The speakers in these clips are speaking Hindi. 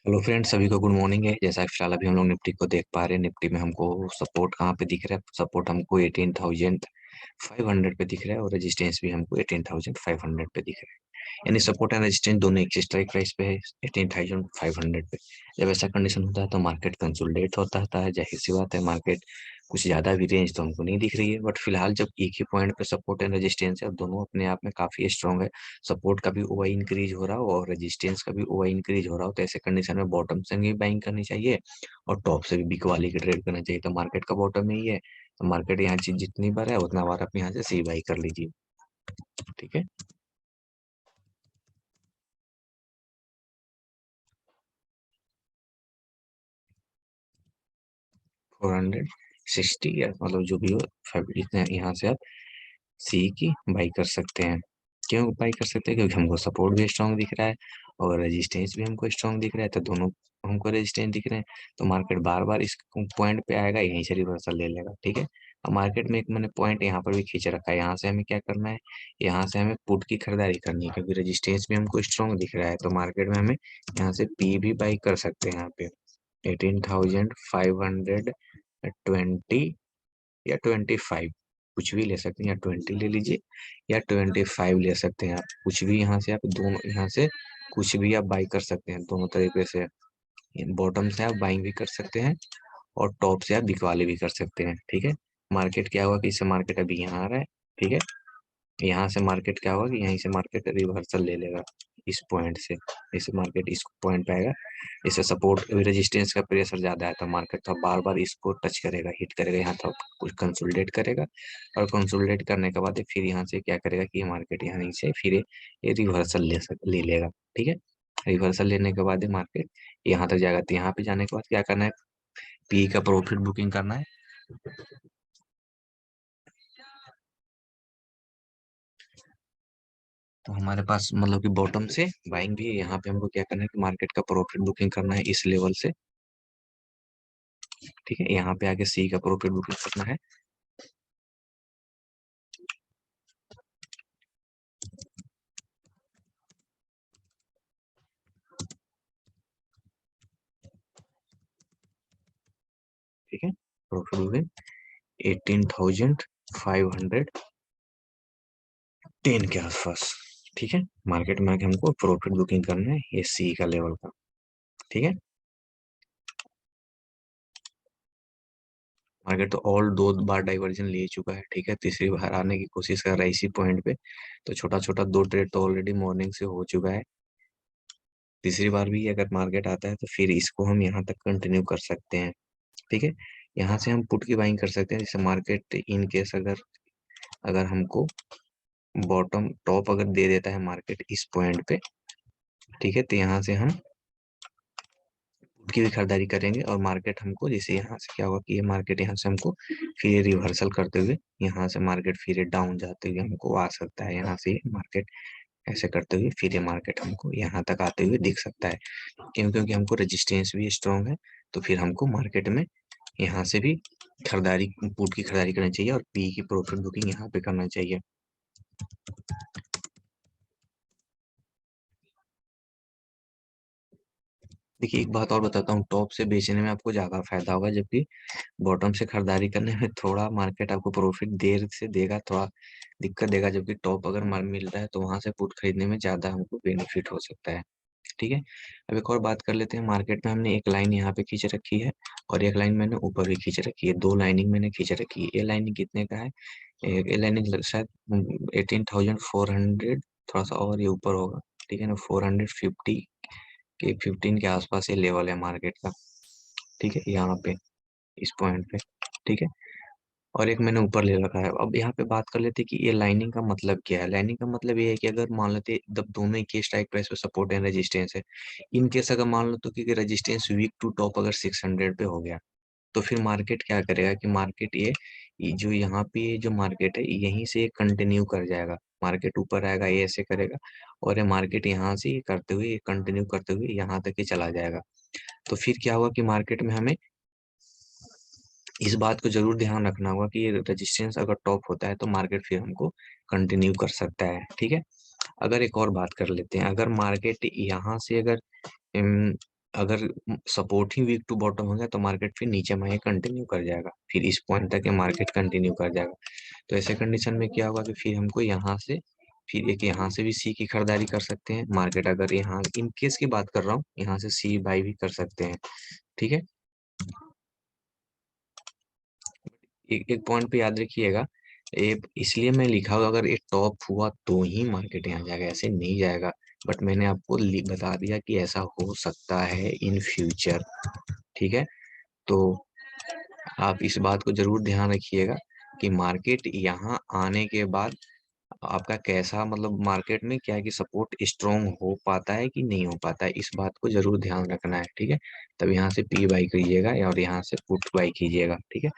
हेलो फ्रेंड्स, सभी को गुड मॉर्निंग है। जैसा कि फिलहाल अभी हम लोग निफ्टी को देख पा रहे हैं। निफ्टी में हमको सपोर्ट कहाँ पे दिख रहा है? सपोर्ट हमको 18,500 पे दिख रहा है और रेजिस्टेंस भी हमको 18,500 पे दिख रहा है। यानी सपोर्ट एंड रेजिस्टेंस दोनों एक स्ट्राइक प्राइस पे है, 18,500 पे। जब ऐसा कंडीशन होता है तो मार्केट कंसोलिडेट होता है। जाहिर सी बात है, मार्केट कुछ ज्यादा भी रेंज तो हमको नहीं दिख रही है, बट फिलहाल जब एक ही पॉइंट पे सपोर्ट एंड रेजिस्टेंस है और दोनों अपने आप में काफी स्ट्रांग है, सपोर्ट का भी ओवाई इंक्रीज हो रहा हो और रेजिस्टेंस का भी ओवाई इंक्रीज हो रहा हो, तो ऐसे कंडीशन में बॉटम से भी बाइंग करनी चाहिए और टॉप से भी बिक वाली की ट्रेड करना चाहिए। तो मार्केट का बॉटम ही है, तो मार्केट यहाँ जितनी बार है उतना बार आप यहाँ से सी बाई कर लीजिए। ठीक है, 460 या मतलब जो भी हो, इतने यहाँ से आप सी की बाई कर सकते हैं। क्यों बाई कर सकते हैं? क्योंकि हमको सपोर्ट भी स्ट्रांग दिख रहा है और रेजिस्टेंस भी हमको स्ट्रांग दिख रहा है, तो दोनों हमको रेजिस्टेंस दिख रहे हैं। तो मार्केट बार बार इस पॉइंट पे आएगा, यहीं से रिवर्सल ले लेगा। ठीक है, अब मार्केट में एक मैंने पॉइंट यहाँ पर भी खींच रखा है। यहाँ से हमें क्या करना है? यहाँ से हमें पुट की खरीदारी करनी है, क्योंकि रेजिस्टेंस भी हमको स्ट्रांग दिख रहा है। तो मार्केट में हमें यहाँ से पी भी बाई कर सकते हैं। यहाँ पे 18,520 या 25, कुछ भी ले सकते हैं। या 20 ले लीजिए या 25 ले सकते हैं। आप कुछ भी यहाँ से, आप दोनों यहाँ से कुछ भी आप बाई कर सकते हैं दोनों तरीके से। बॉटम से आप बाइंग भी कर सकते हैं और टॉप से आप बिकवाली भी कर सकते हैं। ठीक है, मार्केट क्या हुआ कि इससे मार्केट अभी यहाँ आ रहा है। ठीक है, यहाँ से मार्केट क्या होगा कि यहीं से मार्केट रिवर्सल ले लेगा इस पॉइंट से। इसे मार्केट इस पॉइंट पे आएगा, इसे सपोर्ट रेजिस्टेंस का प्रेशर ज्यादा है तो मार्केट तो बार बार इसको टच करेगा, हिट करेगा, यहाँ तो कुछ कंसोलिडेट करेगा और कंसोलिडेट करने के बाद फिर यहाँ से क्या करेगा कि मार्केट यहाँ से फिर ये रिवर्सल ले लेगा। ठीक है, रिवर्सल लेने के बाद मार्केट यहाँ तक जाएगा। तो यहाँ पे जाने के बाद क्या करना है? पी का प्रॉफिट बुकिंग करना है। तो हमारे पास मतलब कि बॉटम से बाइंग भी है। यहाँ पे हमको क्या करना है कि मार्केट का प्रॉफिट बुकिंग करना है इस लेवल से। ठीक है, यहाँ पे आके सी का प्रॉफिट बुकिंग करना है। ठीक है, प्रॉफिट बुकिंग 18,510 के आसपास। ठीक है, मार्केट में आके हमको प्रॉफिट बुकिंग करना है ये सी का लेवल का। ठीक है, मार्केट तो ऑल दो बार डाइवर्जन ले चुका है। ठीक है, तीसरी बार आने की कोशिश कर रहा है इसी पॉइंट पे। तो छोटा छोटा दो ट्रेड तो ऑलरेडी मॉर्निंग से हो चुका है। तीसरी बार भी अगर मार्केट आता है तो फिर इसको हम यहाँ तक कंटिन्यू कर सकते हैं। ठीक है, यहाँ से हम पुट की बाइंग कर सकते हैं। जैसे मार्केट इन केस अगर अगर हमको बॉटम टॉप अगर दे देता है मार्केट इस पॉइंट पे, ठीक है, तो यहाँ से हम पुट की भी खरीदारी करेंगे और मार्केट हमको जैसे यहाँ से क्या होगा कि ये मार्केट यहाँ से हमको फिर रिवर्सल करते हुए यहाँ से मार्केट फिर डाउन जाते हुए हमको आ सकता है। यहाँ से मार्केट ऐसे करते हुए फिर ये मार्केट हमको यहाँ तक आते हुए दिख सकता है। क्यों? क्योंकि हमको रेजिस्टेंस भी स्ट्रांग है। तो फिर हमको मार्केट में यहाँ से भी खरीदारी, पुट की खरीदारी करनी चाहिए और पी की प्रॉफिट बुकिंग यहाँ पे करना चाहिए। देखिए, एक बात और बताता हूँ, टॉप से बेचने में आपको ज्यादा फायदा होगा, जबकि बॉटम से खरीदारी करने में थोड़ा मार्केट आपको प्रॉफिट देर से देगा, थोड़ा दिक्कत देगा। जबकि टॉप अगर माल मिल रहा है तो वहां से पुट खरीदने में ज्यादा हमको बेनिफिट हो सकता है। ठीक है, अब एक और बात कर लेते हैं। मार्केट में हमने एक लाइन यहाँ पे खींच रखी है और एक लाइन मैंने ऊपर भी खींच रखी है। दो लाइनिंग मैंने खींच रखी है। ये लाइनिंग कितने का है? ये लाइनिंग शायद 18,400, थोड़ा सा और ये ऊपर होगा। ठीक है ना, 450 के 15 के आसपास ये लेवल है मार्केट का। ठीक है, यहाँ पे इस पॉइंट पे। ठीक है, और एक मैंने ऊपर ले रखा है। अब यहाँ पे बात कर लेते हैं कि ये लाइनिंग का मतलब क्या है। लाइनिंग का मतलब ये है कि अगर मान लेते जब दोनों ही के स्ट्राइक प्राइस पे सपोर्ट एंड रेजिस्टेंस है, इन केस अगर मान लो तो कि रेजिस्टेंस वीक टू टॉप अगर 600 पे हो गया, तो फिर मार्केट क्या करेगा कि मार्केट ये जो यहाँ पे ये जो मार्केट है यहीं से कंटिन्यू कर जाएगा। मार्केट ऊपर आएगा, ये ऐसे करेगा और ये मार्केट यहाँ से ये करते हुए, कंटिन्यू करते हुए यहाँ तक ही चला जाएगा। तो फिर क्या होगा कि मार्केट में हमें इस बात को जरूर ध्यान रखना होगा कि रेजिस्टेंस अगर टॉप होता है तो मार्केट फिर हमको कंटिन्यू कर सकता है। ठीक है, अगर एक और बात कर लेते हैं, अगर मार्केट यहाँ से अगर अगर सपोर्ट ही वीक टू बॉटम हो गया तो मार्केट फिर नीचे में कंटिन्यू कर जाएगा, फिर इस पॉइंट तक ये मार्केट कंटिन्यू कर जाएगा। तो ऐसे कंडीशन में क्या होगा कि फिर हमको यहाँ से, फिर एक यहाँ से भी सी की खरीदारी कर सकते हैं मार्केट, अगर यहाँ इन केस की बात कर रहा हूँ, यहाँ से सी बाई भी कर सकते हैं। ठीक है, एक एक पॉइंट पे याद रखिएगा, ये इसलिए मैं लिखा होगा अगर ये टॉप हुआ तो ही मार्केट यहाँ जाएगा, ऐसे नहीं जाएगा। बट मैंने आपको बता दिया कि ऐसा हो सकता है इन फ्यूचर। ठीक है, तो आप इस बात को जरूर ध्यान रखिएगा कि मार्केट यहाँ आने के बाद आपका कैसा, मतलब मार्केट में क्या है कि सपोर्ट स्ट्रोंग हो पाता है कि नहीं हो पाता है, इस बात को जरूर ध्यान रखना है। ठीक है, तब यहाँ से पी बाई कीजिएगा और यहाँ से पुट बाई कीजिएगा। ठीक है,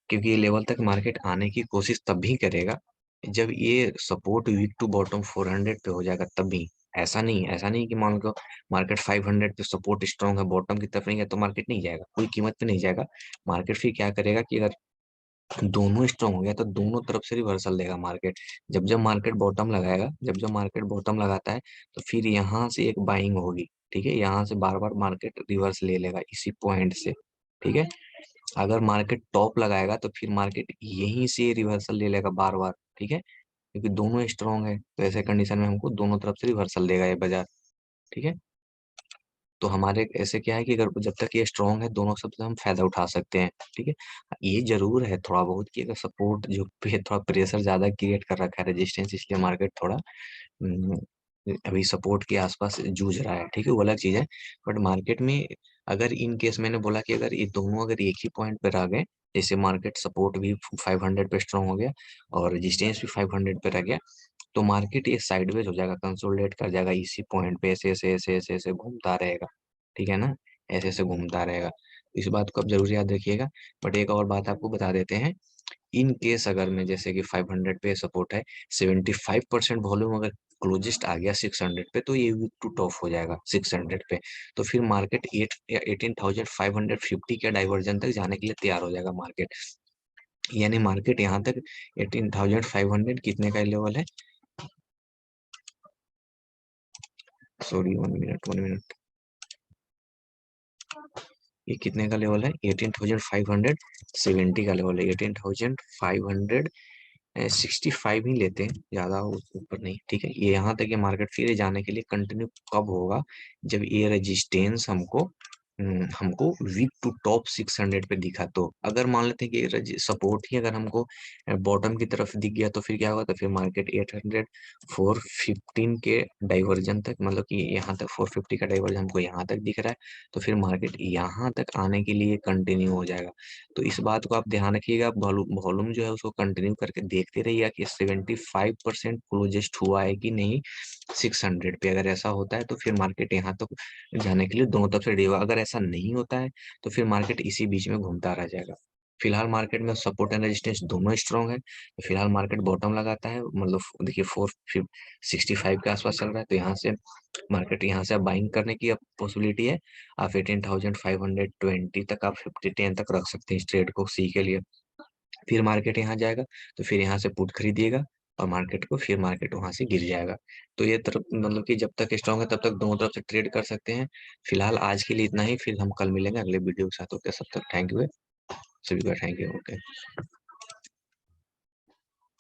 क्योंकि ये लेवल तक मार्केट आने की कोशिश तब भी करेगा जब ये सपोर्ट वीक टू बॉटम 400 पे हो जाएगा, तब भी। ऐसा नहीं कि मान लो मार्केट 500 पे सपोर्ट स्ट्रांग है, बॉटम की तरफ नहीं है तो मार्केट नहीं जाएगा, कोई कीमत पे नहीं जाएगा। मार्केट फिर क्या करेगा कि अगर दोनों स्ट्रांग हो गया तो दोनों तरफ से रिवर्सल देगा मार्केट। जब जब मार्केट बॉटम लगाएगा, जब जब मार्केट बॉटम लगाता है तो फिर यहाँ से एक बाइंग होगी। ठीक है, यहाँ से बार बार मार्केट रिवर्स ले लेगा इसी पॉइंट से। ठीक है, अगर मार्केट टॉप लगाएगा तो फिर मार्केट यहीं से रिवर्सल ले लेगा बार बार। ठीक है, क्योंकि दोनों स्ट्रांग है तो ऐसे कंडीशन में हमको दोनों तरफ से रिवर्सल देगा ये बाजार। ठीक है, तो हमारे ऐसे क्या है कि अगर जब तक ये स्ट्रांग है दोनों सबसे हम फायदा उठा सकते हैं। ठीक है, ये जरूर है थोड़ा बहुत कि अगर सपोर्ट जो पे थोड़ा प्रेशर ज्यादा क्रिएट कर रखा है, रेजिस्टेंस, इसलिए मार्केट थोड़ा हम्म, अभी सपोर्ट के आसपास जूझ रहा है। ठीक है, वो अलग चीज है। बट मार्केट में अगर इन केस मैंने बोला कि अगर ये दोनों अगर एक ही पॉइंट पे रह गए, जैसे मार्केट सपोर्ट भी 500 पे स्ट्रांग हो गया और रेजिस्टेंस भी 500 पे रह गया, तो मार्केट ये साइडवेज हो जाएगा, कंसोलिडेट कर जाएगा इसी पॉइंट पे, ऐसे ऐसे ऐसे ऐसे ऐसे घूमता रहेगा। ठीक है ना, ऐसे ऐसे घूमता रहेगा। इस बात को आप जरूर याद रखिएगा। बट एक और बात आपको बता देते हैं, इन केस अगर मैं जैसे कि 500 पे सपोर्ट है, 75% वॉल्यूम अगर क्लोजेस्ट आ गया 600 पे तो ये वीक टू टॉप हो जाएगा 600 पे। तो फिर मार्केट 18,550 के डाइवर्जन तक जाने के लिए तैयार हो जाएगा मार्केट। यानी मार्केट यहाँ तक 18,500 कितने का लेवल है, सॉरी 1 मिनट, ये कितने का लेवल है, 18,570 का लेवल है। 18,565 ही लेते हैं, ज्यादा ऊपर नहीं। ठीक है, ये यहाँ तक ये मार्केट फिर जाने के लिए कंटिन्यू कब होगा, जब ये रेजिस्टेंस हमको वीक टू टॉप 600 पे दिखा। तो अगर मान लेते हैं कि सपोर्ट ही अगर हमको बॉटम की तरफ दिख गया तो फिर क्या होगा, तो फिर मार्केट 800 415 के डाइवर्जन तक, मतलब कि यहाँ तक 450 का डाइवर्जन हमको यहाँ तक दिख रहा है, तो फिर मार्केट यहाँ तक आने के लिए कंटिन्यू हो जाएगा। तो इस बात को आप ध्यान रखिएगा, वॉल्यूम जो है उसको कंटिन्यू करके देखते रहिएगा कि 75% क्लोजेस्ट हुआ है कि नहीं 600 पे। अगर ऐसा होता है तो फिर मार्केट यहाँ तक जाने के लिए दोनों तरफ से रेडी होगा, अगर ऐसा नहीं होता है तो फिर मार्केट इसी बीच में घूमता रह जाएगा। फिलहाल मार्केट में सपोर्ट एंड रेजिस्टेंस दोनों स्ट्रांग है, तो फिलहाल मार्केट बॉटम लगाता है, मतलब देखिए 465 के आसपास चल रहा है, तो यहाँ से मार्केट यहाँ से आप बाइंग करने की पॉसिबिलिटी है। आप 18,520 तक, आप 50 तक रख सकते हैं इस ट्रेड को सी के लिए। फिर मार्केट यहाँ जाएगा तो फिर यहाँ से पुट खरीदिएगा और मार्केट को, फिर मार्केट वहां से गिर जाएगा। तो ये तरफ मतलब कि जब तक स्ट्रांग है तब तक दोनों तरफ से ट्रेड कर सकते हैं। फिलहाल आज के लिए इतना ही, फिर हम कल मिलेंगे अगले वीडियो के साथ। ओके, सब तक थैंक यू, सभी का थैंक यू। ओके।